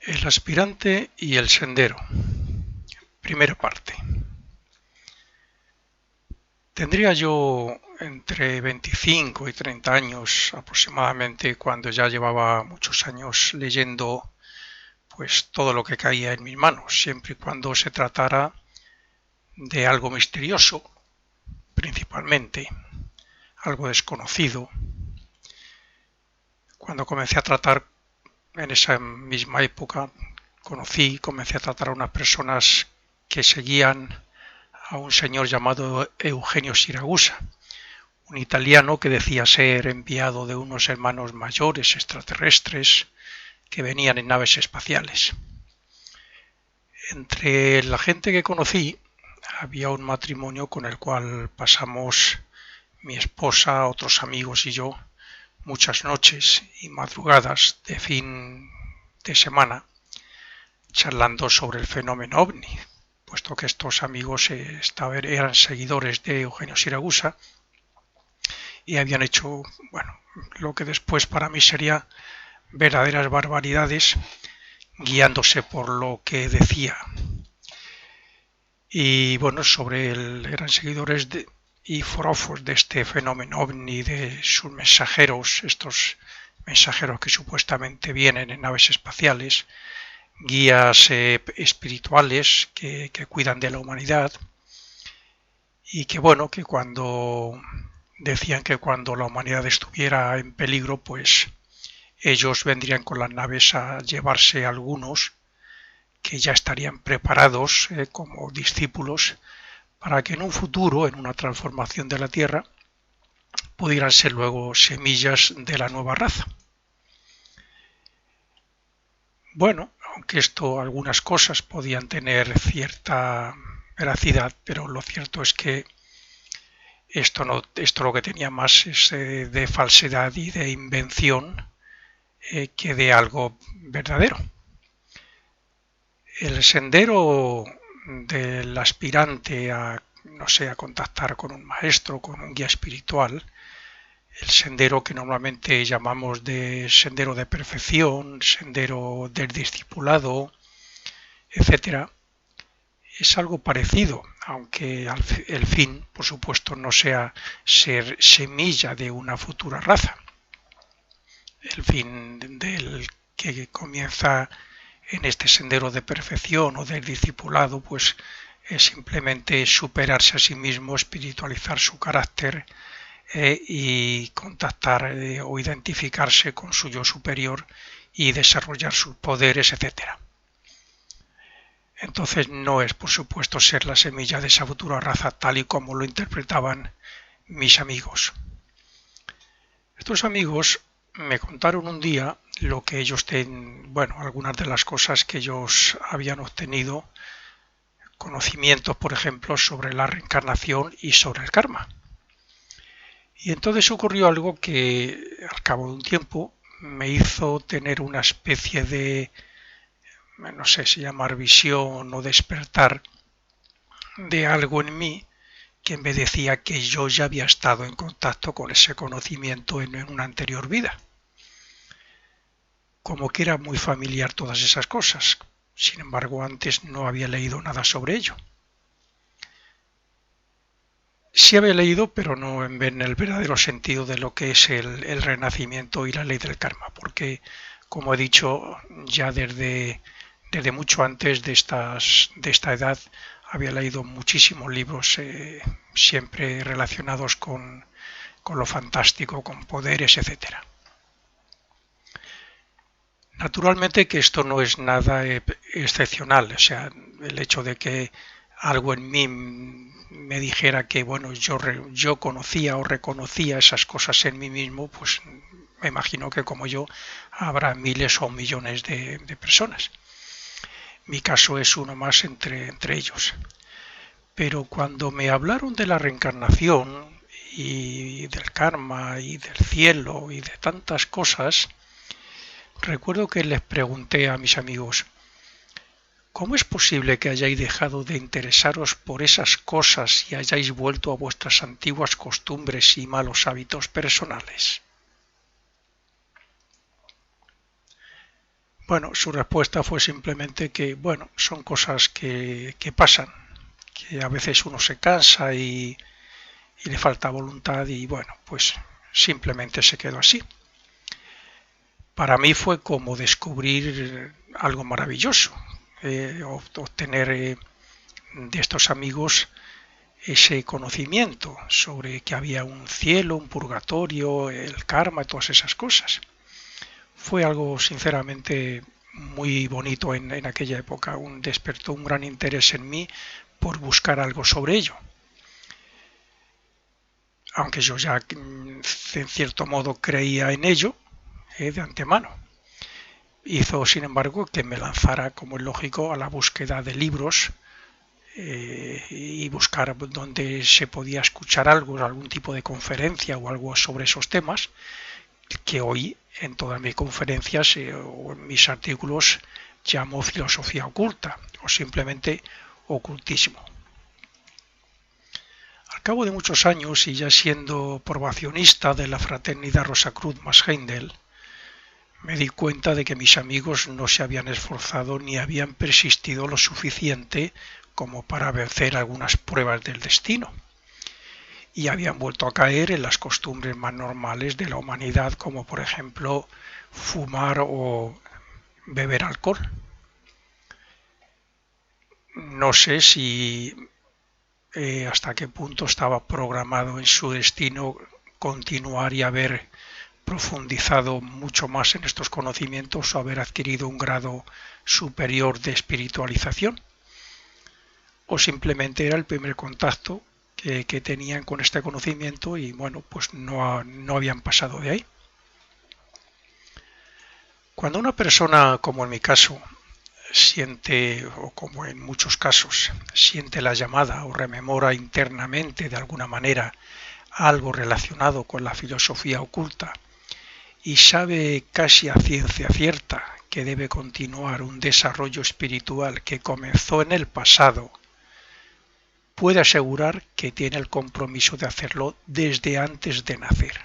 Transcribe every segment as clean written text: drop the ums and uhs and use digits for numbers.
El aspirante y el sendero. Primera parte. Tendría yo entre 25 y 30 años aproximadamente cuando ya llevaba muchos años leyendo pues todo lo que caía en mis manos, siempre y cuando se tratara de algo misterioso, principalmente, algo desconocido. Cuando comencé a tratar en esa misma época, comencé a tratar a unas personas que seguían a un señor llamado Eugenio Siragusa, un italiano que decía ser enviado de unos hermanos mayores extraterrestres que venían en naves espaciales. Entre la gente que conocí había un matrimonio con el cual pasamos mi esposa, otros amigos y yo muchas noches y madrugadas de fin de semana charlando sobre el fenómeno ovni, puesto que estos amigos eran seguidores de Eugenio Siragusa y habían hecho, bueno, lo que después para mí sería verdaderas barbaridades, guiándose por lo que decía. Y bueno, eran seguidores y forofos de este fenómeno ovni, de sus mensajeros, estos mensajeros que supuestamente vienen en naves espaciales, guías espirituales que cuidan de la humanidad, y que bueno, que cuando decían que cuando la humanidad estuviera en peligro, pues ellos vendrían con las naves a llevarse a algunos que ya estarían preparados como discípulos para que en un futuro, en una transformación de la Tierra, pudieran ser luego semillas de la nueva raza. Bueno, aunque algunas cosas podían tener cierta veracidad, pero lo cierto es que esto lo que tenía más es de falsedad y de invención que de algo verdadero. El sendero del aspirante a, no sé, a contactar con un maestro, con un guía espiritual, el sendero que normalmente llamamos de sendero de perfección, sendero del discipulado, etcétera, es algo parecido, aunque el fin, por supuesto, no sea ser semilla de una futura raza. El fin del que comienza en este sendero de perfección o del discipulado, pues es simplemente superarse a sí mismo, espiritualizar su carácter y contactar o identificarse con su yo superior y desarrollar sus poderes, etcétera. Entonces no es, por supuesto, ser la semilla de esa futura raza tal y como lo interpretaban mis amigos. Estos amigos me contaron un día lo que ellos algunas de las cosas que ellos habían obtenido, conocimientos, por ejemplo, sobre la reencarnación y sobre el karma. Y entonces ocurrió algo que al cabo de un tiempo me hizo tener una especie de, no sé si llamar visión o despertar de algo en mí que me decía que yo ya había estado en contacto con ese conocimiento en una anterior vida. Como que era muy familiar todas esas cosas. Sin embargo, antes no había leído nada sobre ello. Sí había leído, pero no en el verdadero sentido de lo que es el renacimiento y la ley del karma, porque, como he dicho, ya desde mucho antes de esta edad había leído muchísimos libros siempre relacionados con lo fantástico, con poderes, etcétera. Naturalmente que esto no es nada excepcional, o sea, el hecho de que algo en mí me dijera que bueno, yo conocía o reconocía esas cosas en mí mismo, pues me imagino que como yo habrá miles o millones de personas. Mi caso es uno más entre ellos. Pero cuando me hablaron de la reencarnación y del karma y del cielo y de tantas cosas, recuerdo que les pregunté a mis amigos, ¿cómo es posible que hayáis dejado de interesaros por esas cosas y hayáis vuelto a vuestras antiguas costumbres y malos hábitos personales? Bueno, su respuesta fue simplemente que, bueno, son cosas que pasan, que a veces uno se cansa y le falta voluntad y bueno, pues simplemente se quedó así. Para mí fue como descubrir algo maravilloso, obtener de estos amigos ese conocimiento sobre que había un cielo, un purgatorio, el karma y todas esas cosas. Fue algo sinceramente muy bonito en aquella época, despertó un gran interés en mí por buscar algo sobre ello. Aunque yo ya en cierto modo creía en ello de antemano. Hizo, sin embargo, que me lanzara, como es lógico, a la búsqueda de libros y buscar donde se podía escuchar algo, algún tipo de conferencia o algo sobre esos temas, que hoy en todas mis conferencias o en mis artículos llamo filosofía oculta o simplemente ocultismo. Al cabo de muchos años y ya siendo probacionista de la fraternidad Rosacruz más Heindel, me di cuenta de que mis amigos no se habían esforzado ni habían persistido lo suficiente como para vencer algunas pruebas del destino, y habían vuelto a caer en las costumbres más normales de la humanidad, como por ejemplo fumar o beber alcohol. No sé si hasta qué punto estaba programado en su destino continuar y haber profundizado mucho más en estos conocimientos o haber adquirido un grado superior de espiritualización, o simplemente era el primer contacto que tenían con este conocimiento y bueno, pues no habían pasado de ahí. Cuando una persona, como en mi caso, siente, o como en muchos casos, siente la llamada o rememora internamente de alguna manera algo relacionado con la filosofía oculta y sabe casi a ciencia cierta que debe continuar un desarrollo espiritual que comenzó en el pasado, puede asegurar que tiene el compromiso de hacerlo desde antes de nacer.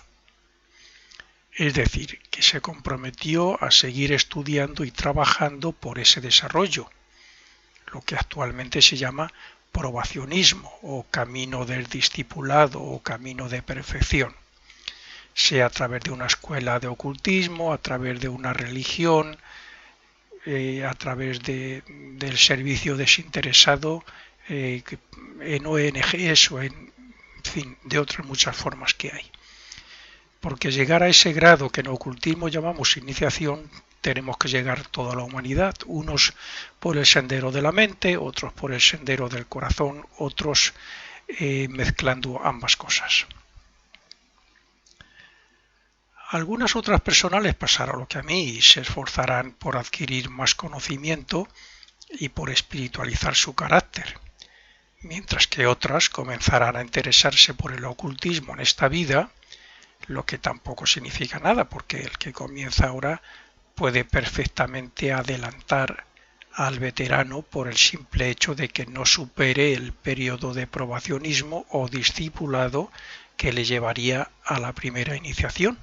Es decir, que se comprometió a seguir estudiando y trabajando por ese desarrollo, lo que actualmente se llama probacionismo o camino del discipulado o camino de perfección, sea a través de una escuela de ocultismo, a través de una religión, a través del servicio desinteresado en ONGs o en fin, de otras muchas formas que hay. Porque llegar a ese grado que en ocultismo llamamos iniciación, tenemos que llegar toda la humanidad, unos por el sendero de la mente, otros por el sendero del corazón, otros mezclando ambas cosas. Algunas otras personas les pasará lo que a mí y se esforzarán por adquirir más conocimiento y por espiritualizar su carácter, mientras que otras comenzarán a interesarse por el ocultismo en esta vida, lo que tampoco significa nada, porque el que comienza ahora puede perfectamente adelantar al veterano por el simple hecho de que no supere el periodo de probacionismo o discipulado que le llevaría a la primera iniciación.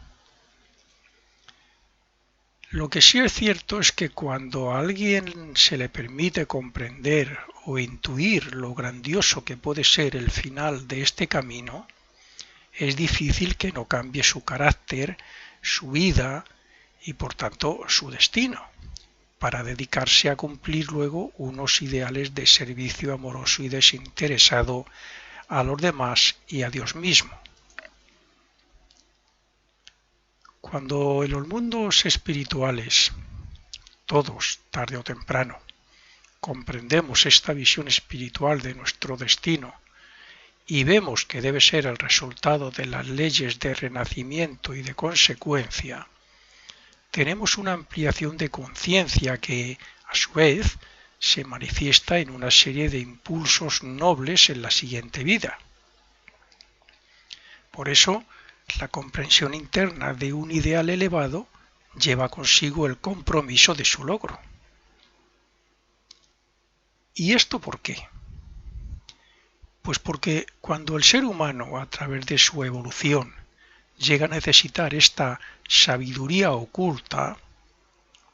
Lo que sí es cierto es que cuando a alguien se le permite comprender o intuir lo grandioso que puede ser el final de este camino, es difícil que no cambie su carácter, su vida y por tanto su destino, para dedicarse a cumplir luego unos ideales de servicio amoroso y desinteresado a los demás y a Dios mismo. Cuando en los mundos espirituales, todos, tarde o temprano, comprendemos esta visión espiritual de nuestro destino y vemos que debe ser el resultado de las leyes de renacimiento y de consecuencia, tenemos una ampliación de conciencia que, a su vez, se manifiesta en una serie de impulsos nobles en la siguiente vida. Por eso, la comprensión interna de un ideal elevado lleva consigo el compromiso de su logro. ¿Y esto por qué? Pues porque cuando el ser humano, a través de su evolución, llega a necesitar esta sabiduría oculta,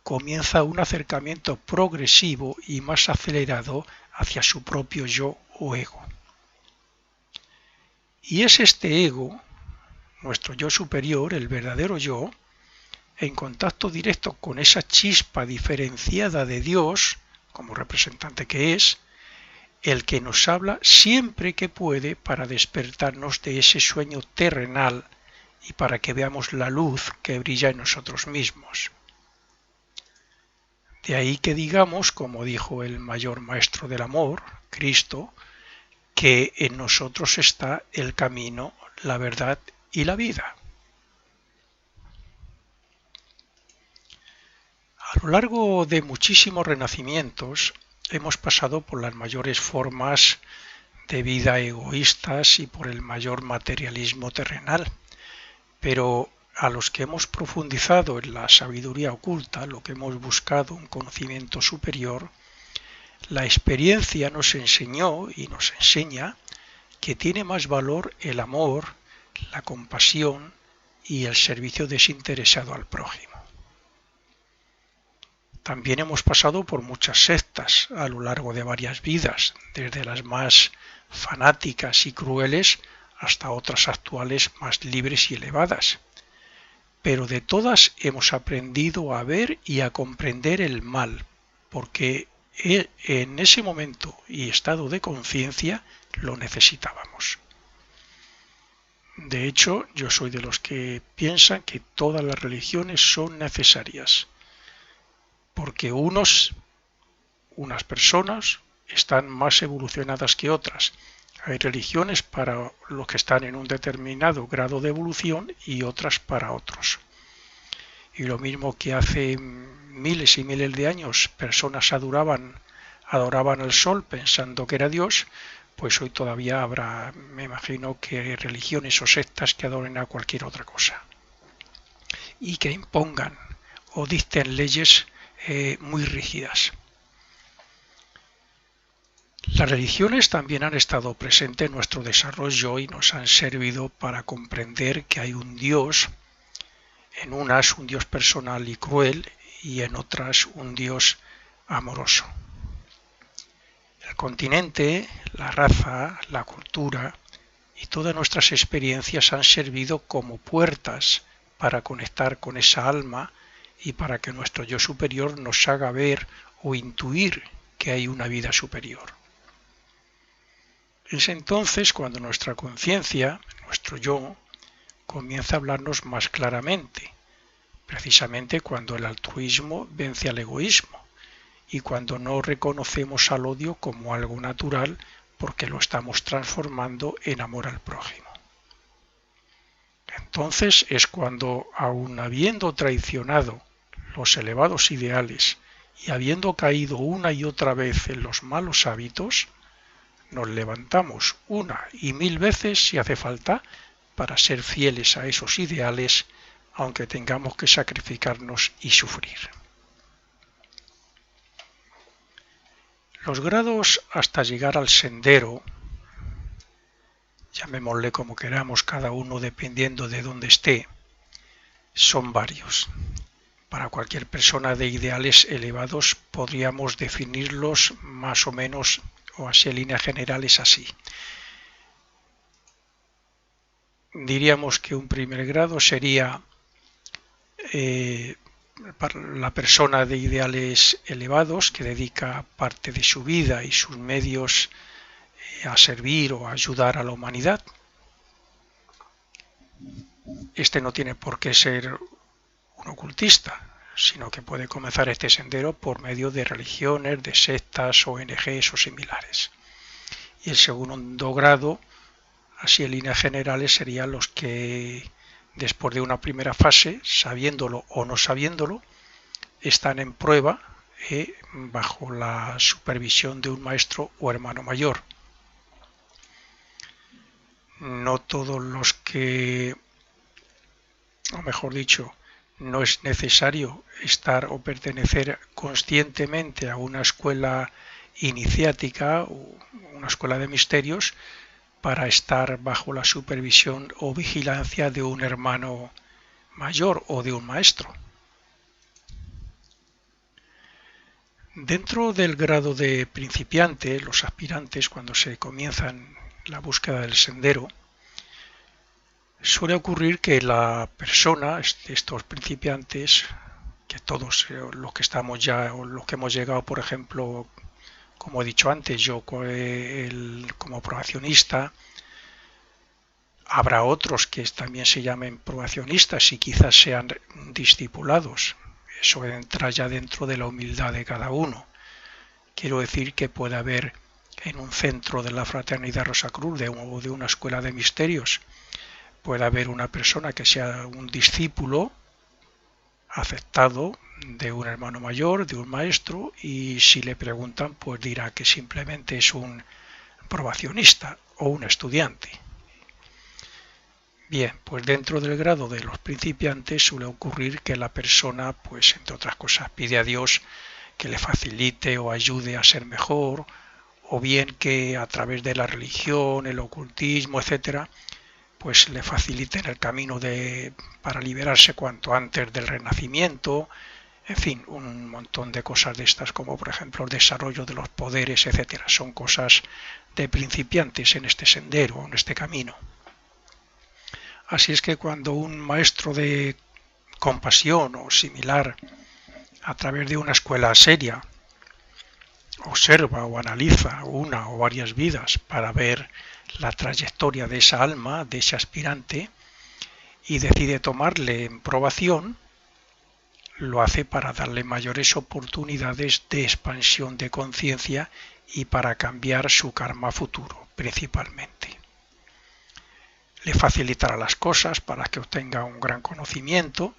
comienza un acercamiento progresivo y más acelerado hacia su propio yo o ego. Y es este ego, nuestro yo superior, el verdadero yo, en contacto directo con esa chispa diferenciada de Dios, como representante que es, el que nos habla siempre que puede para despertarnos de ese sueño terrenal y para que veamos la luz que brilla en nosotros mismos. De ahí que digamos, como dijo el mayor maestro del amor, Cristo, que en nosotros está el camino, la verdad y la vida. A lo largo de muchísimos renacimientos hemos pasado por las mayores formas de vida egoístas y por el mayor materialismo terrenal, pero a los que hemos profundizado en la sabiduría oculta, lo que hemos buscado un conocimiento superior, la experiencia nos enseñó y nos enseña que tiene más valor el amor, la compasión y el servicio desinteresado al prójimo. También hemos pasado por muchas sectas a lo largo de varias vidas, desde las más fanáticas y crueles hasta otras actuales más libres y elevadas. Pero de todas hemos aprendido a ver y a comprender el mal, porque en ese momento y estado de conciencia lo necesitábamos. De hecho, yo soy de los que piensan que todas las religiones son necesarias, porque unas personas están más evolucionadas que otras. Hay religiones para los que están en un determinado grado de evolución y otras para otros. Y lo mismo que hace miles y miles de años personas adoraban al sol pensando que era Dios, pues hoy todavía habrá, me imagino, que religiones o sectas que adoren a cualquier otra cosa y que impongan o dicten leyes muy rígidas. Las religiones también han estado presentes en nuestro desarrollo y nos han servido para comprender que hay un Dios, en unas un Dios personal y cruel y en otras un Dios amoroso. El continente, la raza, la cultura y todas nuestras experiencias han servido como puertas para conectar con esa alma y para que nuestro yo superior nos haga ver o intuir que hay una vida superior. Es entonces cuando nuestra conciencia, nuestro yo, comienza a hablarnos más claramente, precisamente cuando el altruismo vence al egoísmo y cuando no reconocemos al odio como algo natural porque lo estamos transformando en amor al prójimo. Entonces es cuando, aun habiendo traicionado los elevados ideales y habiendo caído una y otra vez en los malos hábitos, nos levantamos una y mil veces si hace falta para ser fieles a esos ideales, aunque tengamos que sacrificarnos y sufrir. Los grados hasta llegar al sendero, llamémosle como queramos cada uno dependiendo de dónde esté, son varios. Para cualquier persona de ideales elevados podríamos definirlos más o menos o así en líneas generales así. Diríamos que un primer grado sería para la persona de ideales elevados que dedica parte de su vida y sus medios a servir o a ayudar a la humanidad. Este no tiene por qué ser un ocultista, sino que puede comenzar este sendero por medio de religiones, de sectas, ONGs o similares. Y el segundo grado, así en líneas generales, serían los que después de una primera fase, sabiéndolo o no sabiéndolo, están en prueba bajo la supervisión de un maestro o hermano mayor. No todos los que, o mejor dicho, no es necesario estar o pertenecer conscientemente a una escuela iniciática o una escuela de misterios para estar bajo la supervisión o vigilancia de un hermano mayor o de un maestro. Dentro del grado de principiante, los aspirantes, cuando se comienzan la búsqueda del sendero, suele ocurrir que la persona, estos principiantes, que todos los que estamos ya o los que hemos llegado, por ejemplo, como he dicho antes, yo como probacionista, habrá otros que también se llamen probacionistas y quizás sean discipulados. Eso entra ya dentro de la humildad de cada uno. Quiero decir que puede haber en un centro de la Fraternidad Rosacruz o de una escuela de misterios, puede haber una persona que sea un discípulo aceptado de un hermano mayor, de un maestro, y si le preguntan, pues dirá que simplemente es un probacionista o un estudiante. Bien, pues dentro del grado de los principiantes suele ocurrir que la persona, pues entre otras cosas, pide a Dios que le facilite o ayude a ser mejor, o bien que a través de la religión, el ocultismo, etcétera, pues le faciliten el camino para liberarse cuanto antes del renacimiento, en fin, un montón de cosas de estas, como por ejemplo el desarrollo de los poderes, etcétera. Son cosas de principiantes en este sendero, en este camino. Así es que cuando un maestro de compasión o similar, a través de una escuela seria, observa o analiza una o varias vidas para ver la trayectoria de esa alma, de ese aspirante, y decide tomarle en probación, lo hace para darle mayores oportunidades de expansión de conciencia y para cambiar su karma futuro, principalmente. Le facilitará las cosas para que obtenga un gran conocimiento,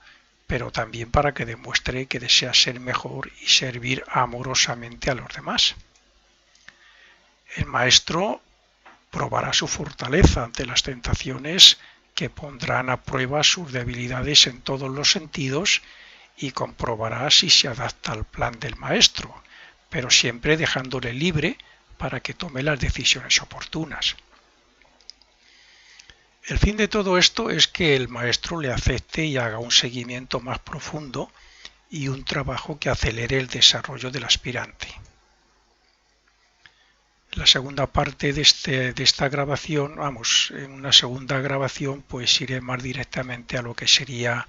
pero también para que demuestre que desea ser mejor y servir amorosamente a los demás. El maestro probará su fortaleza ante las tentaciones que pondrán a prueba sus debilidades en todos los sentidos y comprobará si se adapta al plan del maestro, pero siempre dejándole libre para que tome las decisiones oportunas. El fin de todo esto es que el maestro le acepte y haga un seguimiento más profundo y un trabajo que acelere el desarrollo del aspirante. La segunda parte de esta grabación, en una segunda grabación, pues iré más directamente a lo que sería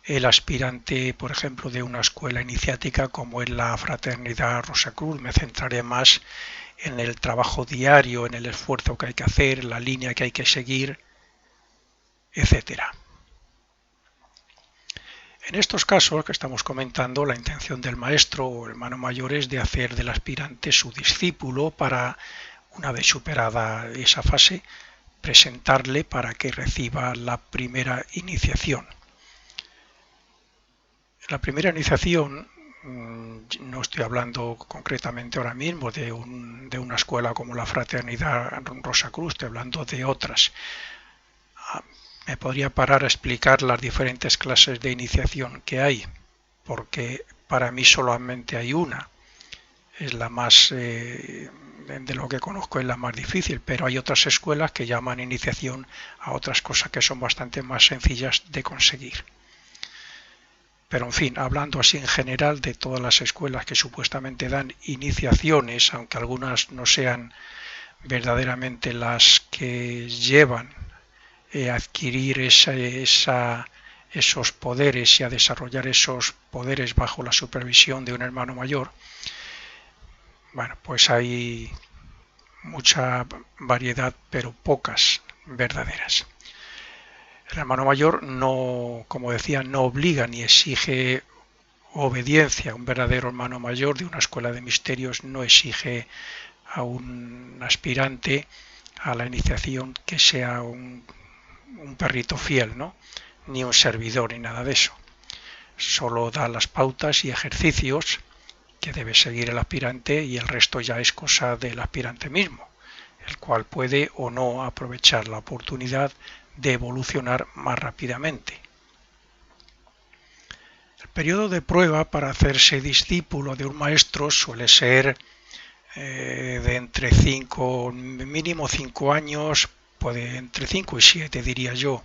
el aspirante, por ejemplo, de una escuela iniciática como es la Fraternidad Rosacruz. Me centraré más en el trabajo diario, en el esfuerzo que hay que hacer, la línea que hay que seguir, etcétera. En estos casos que estamos comentando, la intención del maestro o hermano mayor es de hacer del aspirante su discípulo para, una vez superada esa fase, presentarle para que reciba la primera iniciación. La primera iniciación, no estoy hablando concretamente ahora mismo de una escuela como la Fraternidad Rosacruz, estoy hablando de otras. Me podría parar a explicar las diferentes clases de iniciación que hay, porque para mí solamente hay una. Es la más, de lo que conozco, es la más difícil, pero hay otras escuelas que llaman iniciación a otras cosas que son bastante más sencillas de conseguir. Pero en fin, hablando así en general de todas las escuelas que supuestamente dan iniciaciones, aunque algunas no sean verdaderamente las que llevan a adquirir esos poderes y a desarrollar esos poderes bajo la supervisión de un hermano mayor, bueno, pues hay mucha variedad, pero pocas verdaderas. El hermano mayor no, como decía, no obliga ni exige obediencia. Un verdadero hermano mayor de una escuela de misterios no exige a un aspirante a la iniciación que sea un perrito fiel, ¿no? Ni un servidor ni nada de eso. Solo da las pautas y ejercicios que debe seguir el aspirante y el resto ya es cosa del aspirante mismo, el cual puede o no aprovechar la oportunidad de evolucionar más rápidamente. El periodo de prueba para hacerse discípulo de un maestro suele ser de entre 5, mínimo 5 años, puede entre 5 y 7 diría yo.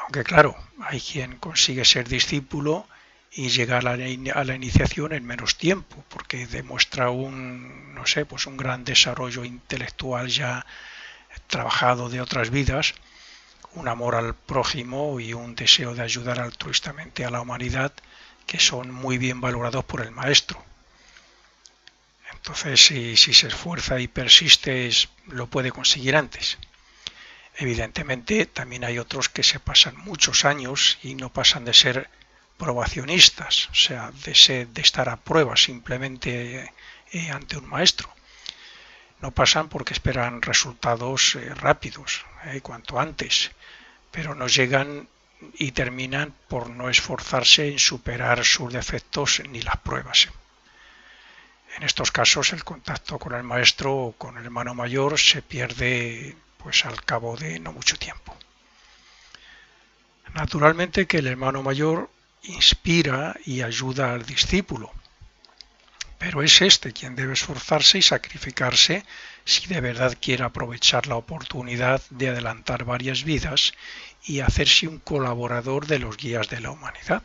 Aunque claro, hay quien consigue ser discípulo y llegar a la iniciación en menos tiempo, porque demuestra un, no sé, pues un gran desarrollo intelectual ya trabajado de otras vidas, un amor al prójimo y un deseo de ayudar altruistamente a la humanidad que son muy bien valorados por el maestro. Entonces, si se esfuerza y persiste, lo puede conseguir antes. Evidentemente, también hay otros que se pasan muchos años y no pasan de ser probacionistas, o sea, de estar a prueba simplemente ante un maestro. No pasan porque esperan resultados rápidos, cuanto antes, pero no llegan y terminan por no esforzarse en superar sus defectos ni las pruebas. En estos casos el contacto con el maestro o con el hermano mayor se pierde pues al cabo de no mucho tiempo. Naturalmente que el hermano mayor inspira y ayuda al discípulo, pero es este quien debe esforzarse y sacrificarse si de verdad quiere aprovechar la oportunidad de adelantar varias vidas y hacerse un colaborador de los guías de la humanidad.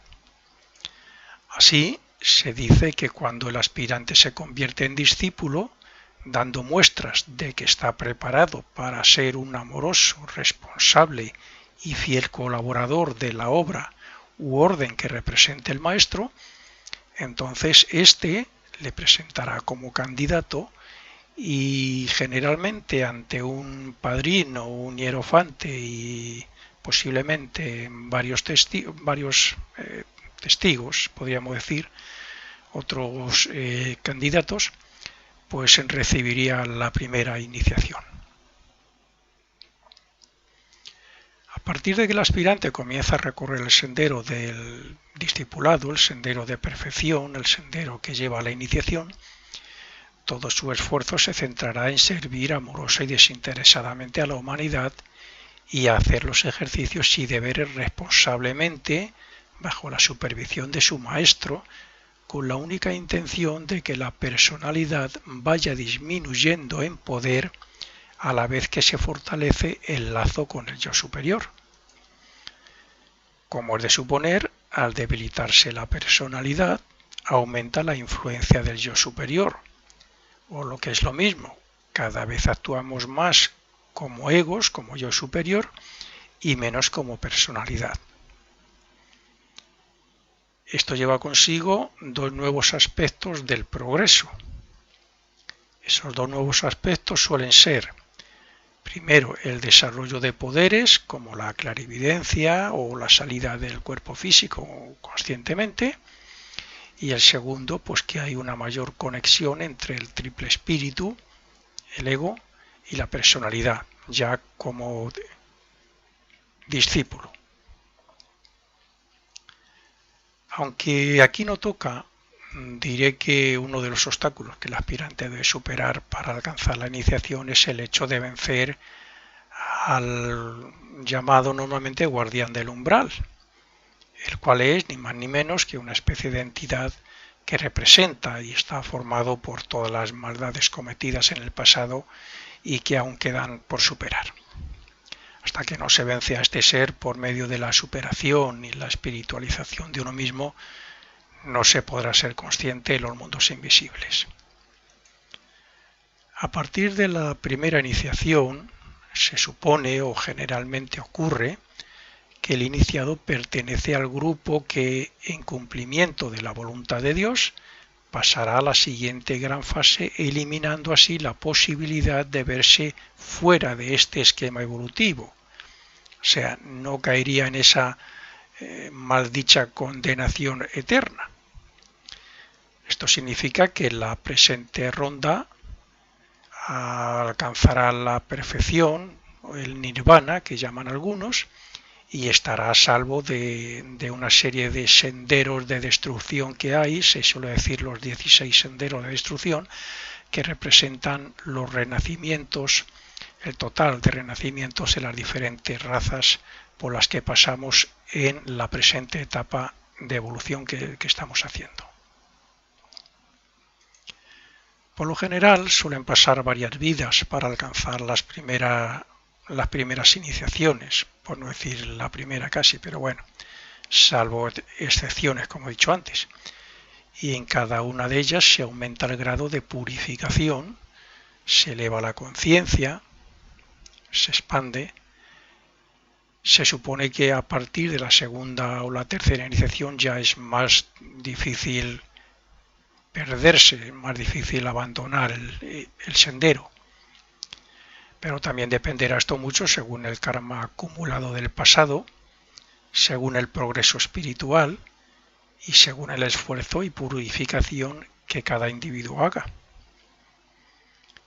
Así, se dice que cuando el aspirante se convierte en discípulo, dando muestras de que está preparado para ser un amoroso, responsable y fiel colaborador de la obra u orden que represente el maestro, entonces éste le presentará como candidato y generalmente ante un padrino, un hierofante y posiblemente varios testigos, podríamos decir, otros candidatos, pues recibiría la primera iniciación. A partir de que el aspirante comienza a recorrer el sendero del discipulado, el sendero de perfección, el sendero que lleva a la iniciación, todo su esfuerzo se centrará en servir amorosa y desinteresadamente a la humanidad y a hacer los ejercicios y deberes responsablemente bajo la supervisión de su maestro, con la única intención de que la personalidad vaya disminuyendo en poder a la vez que se fortalece el lazo con el yo superior. Como es de suponer, al debilitarse la personalidad, aumenta la influencia del yo superior, o lo que es lo mismo, cada vez actuamos más como egos, como yo superior, y menos como personalidad. Esto lleva consigo dos nuevos aspectos del progreso. Esos dos nuevos aspectos suelen ser, primero, el desarrollo de poderes como la clarividencia o la salida del cuerpo físico conscientemente, y el segundo, pues que hay una mayor conexión entre el triple espíritu, el ego y la personalidad, ya como discípulo. Aunque aquí no toca, diré que uno de los obstáculos que el aspirante debe superar para alcanzar la iniciación es el hecho de vencer al llamado normalmente guardián del umbral, el cual es ni más ni menos que una especie de entidad que representa y está formado por todas las maldades cometidas en el pasado y que aún quedan por superar. Hasta que no se vence a este ser por medio de la superación y la espiritualización de uno mismo, no se podrá ser consciente de los mundos invisibles. A partir de la primera iniciación, se supone o generalmente ocurre que el iniciado pertenece al grupo que, en cumplimiento de la voluntad de Dios, pasará a la siguiente gran fase, eliminando así la posibilidad de verse fuera de este esquema evolutivo. O sea, no caería en esa maldicha condenación eterna. Esto significa que la presente ronda alcanzará la perfección, o el nirvana, que llaman algunos, y estará a salvo de una serie de senderos de destrucción que hay, se suele decir los 16 senderos de destrucción, que representan los renacimientos, el total de renacimientos en las diferentes razas por las que pasamos en la presente etapa de evolución que estamos haciendo. Por lo general suelen pasar varias vidas para alcanzar las primeras iniciaciones, por no decir la primera casi, pero bueno, salvo excepciones, como he dicho antes. Y en cada una de ellas se aumenta el grado de purificación, se eleva la conciencia, se expande. Se supone que a partir de la segunda o la tercera iniciación ya es más difícil perderse, más difícil abandonar el sendero. Pero también dependerá esto mucho según el karma acumulado del pasado, según el progreso espiritual y según el esfuerzo y purificación que cada individuo haga.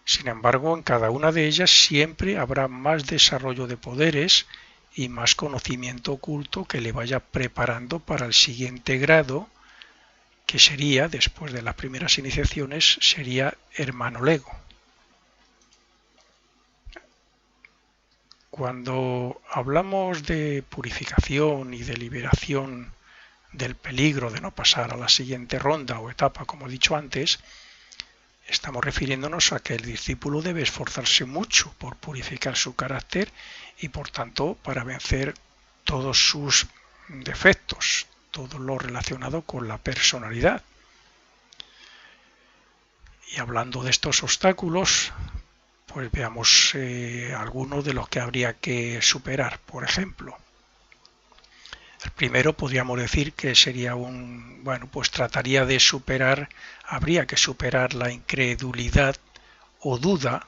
Sin embargo, en cada una de ellas siempre habrá más desarrollo de poderes y más conocimiento oculto que le vaya preparando para el siguiente grado, que sería, después de las primeras iniciaciones, sería hermano lego. Cuando hablamos de purificación y de liberación del peligro de no pasar a la siguiente ronda o etapa, como he dicho antes, estamos refiriéndonos a que el discípulo debe esforzarse mucho por purificar su carácter y, por tanto, para vencer todos sus defectos, todo lo relacionado con la personalidad. Y hablando de estos obstáculos, pues veamos algunos de los que habría que superar. Por ejemplo, el primero podríamos decir que sería pues trataría de habría que superar la incredulidad o duda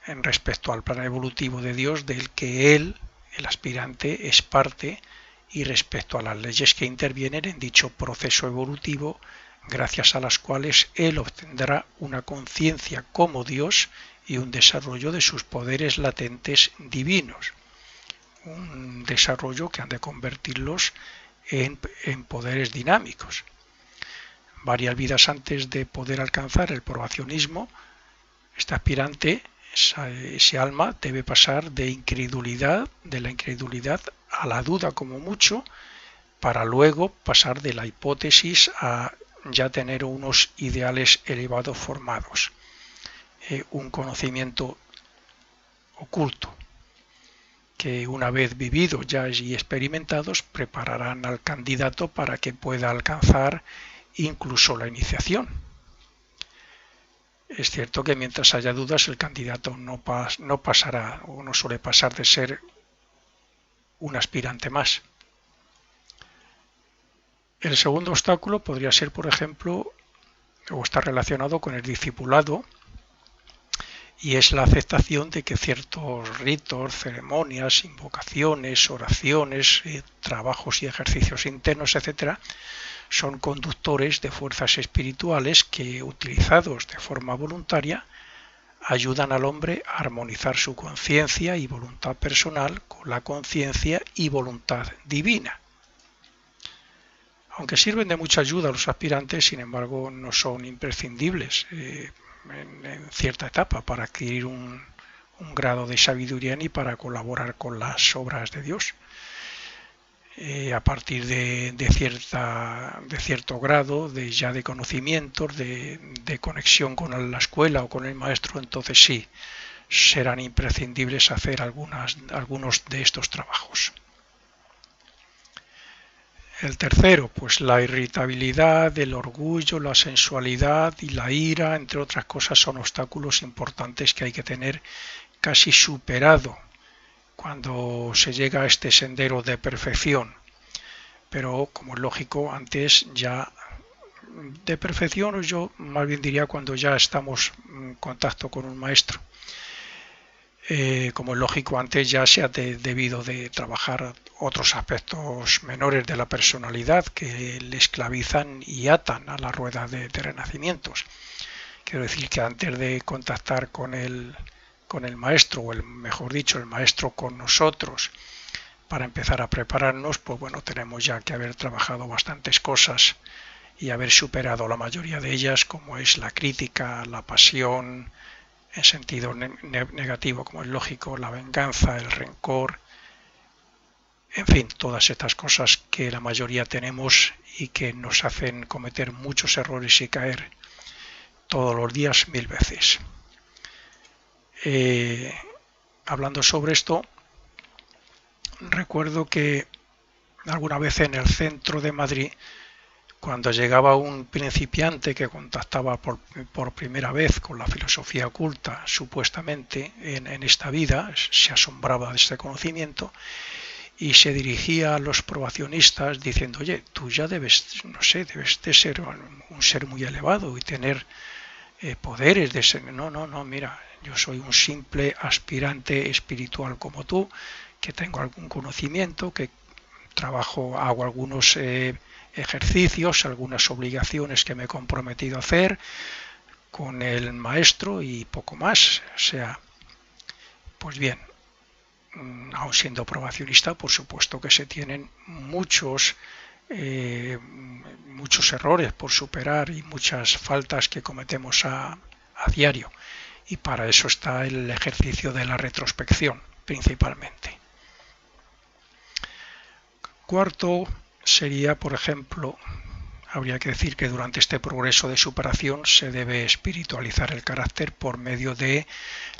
en respecto al plan evolutivo de Dios del que él, el aspirante, es parte, y respecto a las leyes que intervienen en dicho proceso evolutivo, gracias a las cuales él obtendrá una conciencia como Dios y un desarrollo de sus poderes latentes divinos. Un desarrollo que han de convertirlos en poderes dinámicos. Varias vidas antes de poder alcanzar el probacionismo, este aspirante, ese alma, debe pasar de la incredulidad a la duda como mucho, para luego pasar de la hipótesis a ya tener unos ideales elevados formados, un conocimiento oculto, que una vez vividos ya y experimentados prepararán al candidato para que pueda alcanzar incluso la iniciación. Es cierto que mientras haya dudas el candidato no pasará o no suele pasar de ser un aspirante más. El segundo obstáculo podría ser, por ejemplo, o está relacionado con el discipulado, y es la aceptación de que ciertos ritos, ceremonias, invocaciones, oraciones, trabajos y ejercicios internos, etc., son conductores de fuerzas espirituales que, utilizados de forma voluntaria, ayudan al hombre a armonizar su conciencia y voluntad personal con la conciencia y voluntad divina. Aunque sirven de mucha ayuda a los aspirantes, sin embargo, no son imprescindibles en cierta etapa para adquirir un grado de sabiduría ni para colaborar con las obras de Dios. A partir de cierto grado de conocimientos, de conexión con la escuela o con el maestro, entonces sí, serán imprescindibles hacer algunos de estos trabajos. El tercero, pues la irritabilidad, el orgullo, la sensualidad y la ira, entre otras cosas, son obstáculos importantes que hay que tener casi superado cuando se llega a este sendero de perfección. Pero, como es lógico, antes ya de perfección, o yo más bien diría cuando ya estamos en contacto con un maestro. Como es lógico, antes ya se ha debido de trabajar otros aspectos menores de la personalidad que le esclavizan y atan a la rueda de renacimientos. Quiero decir que antes de contactar con el maestro, o mejor dicho, el maestro con nosotros, para empezar a prepararnos, pues bueno, tenemos ya que haber trabajado bastantes cosas y haber superado la mayoría de ellas, como es la crítica, la pasión, en sentido negativo, como es lógico, la venganza, el rencor, en fin, todas estas cosas que la mayoría tenemos y que nos hacen cometer muchos errores y caer todos los días 1000 veces. Hablando sobre esto, recuerdo que alguna vez en el centro de Madrid, cuando llegaba un principiante que contactaba por primera vez con la filosofía oculta, supuestamente en esta vida, se asombraba de este conocimiento y se dirigía a los probacionistas diciendo: oye, tú ya debes, no sé, debes de ser un ser muy elevado y tener poderes de ser. No, no, no, mira, yo soy un simple aspirante espiritual como tú, que tengo algún conocimiento, que trabajo, hago algunos ejercicios, algunas obligaciones que me he comprometido a hacer con el maestro y poco más. O sea, pues bien, aun siendo probacionista, por supuesto que se tienen muchos errores por superar y muchas faltas que cometemos a diario. Y para eso está el ejercicio de la retrospección, principalmente. Cuarto sería, por ejemplo, habría que decir que durante este progreso de superación se debe espiritualizar el carácter por medio de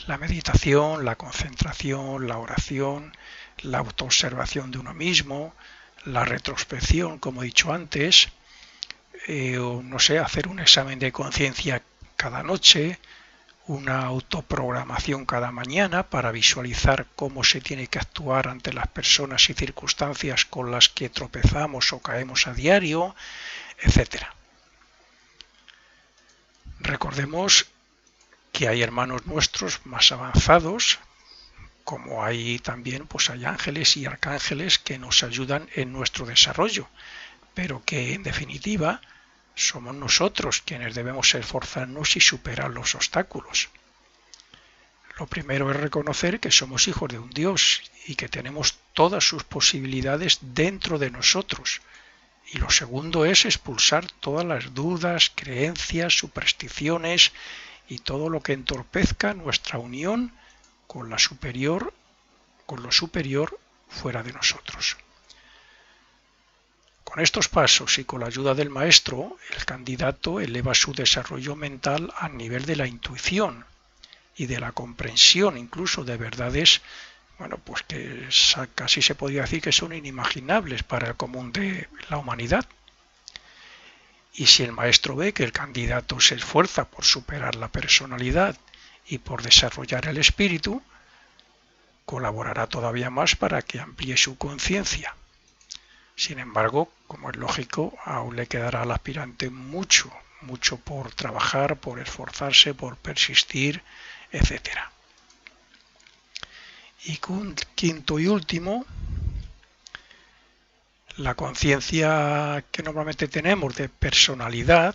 la meditación, la concentración, la oración, la autoobservación de uno mismo, la retrospección, como he dicho antes, o no sé, hacer un examen de conciencia cada noche, una autoprogramación cada mañana para visualizar cómo se tiene que actuar ante las personas y circunstancias con las que tropezamos o caemos a diario, etcétera. Recordemos que hay hermanos nuestros más avanzados, como hay también pues hay ángeles y arcángeles que nos ayudan en nuestro desarrollo, pero que en definitiva somos nosotros quienes debemos esforzarnos y superar los obstáculos. Lo primero es reconocer que somos hijos de un Dios y que tenemos todas sus posibilidades dentro de nosotros. Y lo segundo es expulsar todas las dudas, creencias, supersticiones y todo lo que entorpezca nuestra unión con lo superior fuera de nosotros. Con estos pasos y con la ayuda del maestro, el candidato eleva su desarrollo mental al nivel de la intuición y de la comprensión incluso de verdades, bueno, pues que casi se podría decir que son inimaginables para el común de la humanidad. Y si el maestro ve que el candidato se esfuerza por superar la personalidad y por desarrollar el espíritu, colaborará todavía más para que amplíe su conciencia. Sin embargo, como es lógico, aún le quedará al aspirante mucho por trabajar, por esforzarse, por persistir, etc. Y quinto y último, la conciencia que normalmente tenemos de personalidad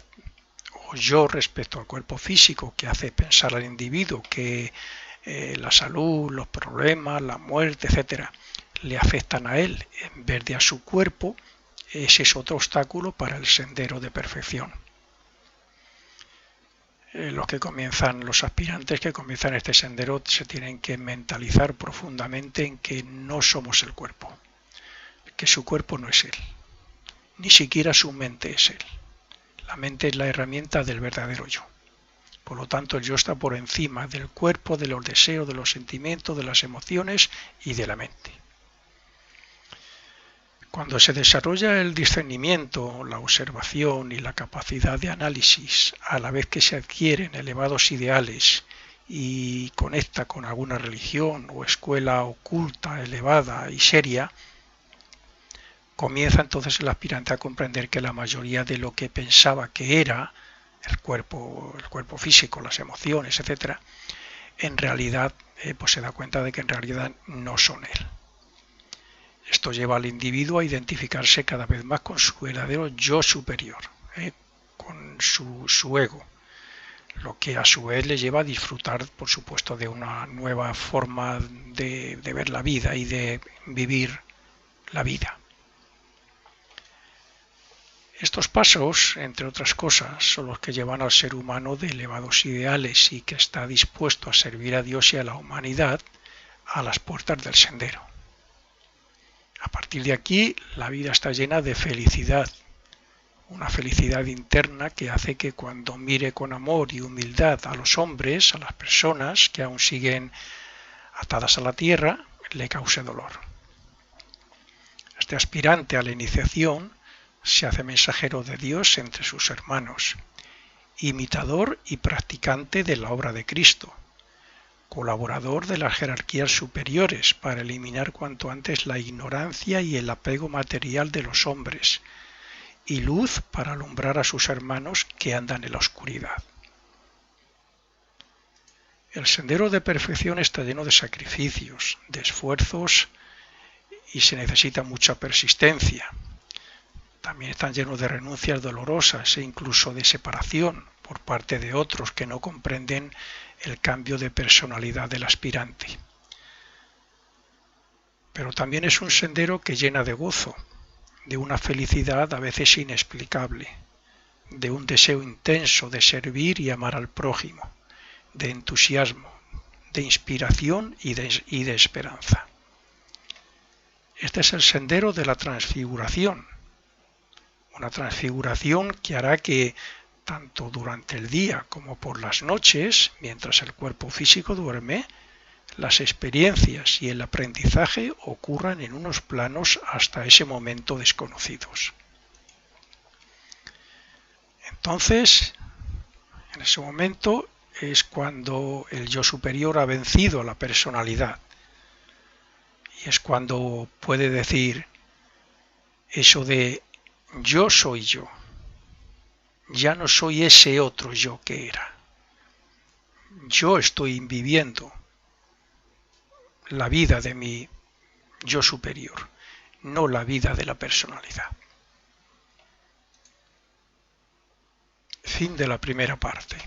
o yo respecto al cuerpo físico, que hace pensar al individuo que la salud, los problemas, la muerte, etcétera, le afectan a él en vez de a su cuerpo, ese es otro obstáculo para el sendero de perfección. Los aspirantes que comienzan este sendero se tienen que mentalizar profundamente en que no somos el cuerpo, que su cuerpo no es él, ni siquiera su mente es él. La mente es la herramienta del verdadero yo. Por lo tanto, el yo está por encima del cuerpo, de los deseos, de los sentimientos, de las emociones y de la mente. Cuando se desarrolla el discernimiento, la observación y la capacidad de análisis, a la vez que se adquieren elevados ideales y conecta con alguna religión o escuela oculta, elevada y seria, comienza entonces el aspirante a comprender que la mayoría de lo que pensaba que era el cuerpo físico, las emociones, etcétera, en realidad pues se da cuenta de que en realidad no son él. Esto lleva al individuo a identificarse cada vez más con su verdadero yo superior, con su ego, lo que a su vez le lleva a disfrutar, por supuesto, de una nueva forma de ver la vida y de vivir la vida. Estos pasos, entre otras cosas, son los que llevan al ser humano de elevados ideales y que está dispuesto a servir a Dios y a la humanidad a las puertas del sendero. A partir de aquí, la vida está llena de felicidad, una felicidad interna que hace que cuando mire con amor y humildad a los hombres, a las personas que aún siguen atadas a la tierra, le cause dolor. Este aspirante a la iniciación se hace mensajero de Dios entre sus hermanos, imitador y practicante de la obra de Cristo, colaborador de las jerarquías superiores para eliminar cuanto antes la ignorancia y el apego material de los hombres, y luz para alumbrar a sus hermanos que andan en la oscuridad. El sendero de perfección está lleno de sacrificios, de esfuerzos y se necesita mucha persistencia. También están llenos de renuncias dolorosas e incluso de separación por parte de otros que no comprenden el cambio de personalidad del aspirante. Pero también es un sendero que llena de gozo, de una felicidad a veces inexplicable, de un deseo intenso de servir y amar al prójimo, de entusiasmo, de inspiración y de esperanza. Este es el sendero de la transfiguración, una transfiguración que hará que tanto durante el día como por las noches, mientras el cuerpo físico duerme, las experiencias y el aprendizaje ocurran en unos planos hasta ese momento desconocidos. Entonces, en ese momento es cuando el yo superior ha vencido a la personalidad y es cuando puede decir eso de yo soy yo. Ya no soy ese otro yo que era. Yo estoy viviendo la vida de mi yo superior, no la vida de la personalidad. Fin de la primera parte.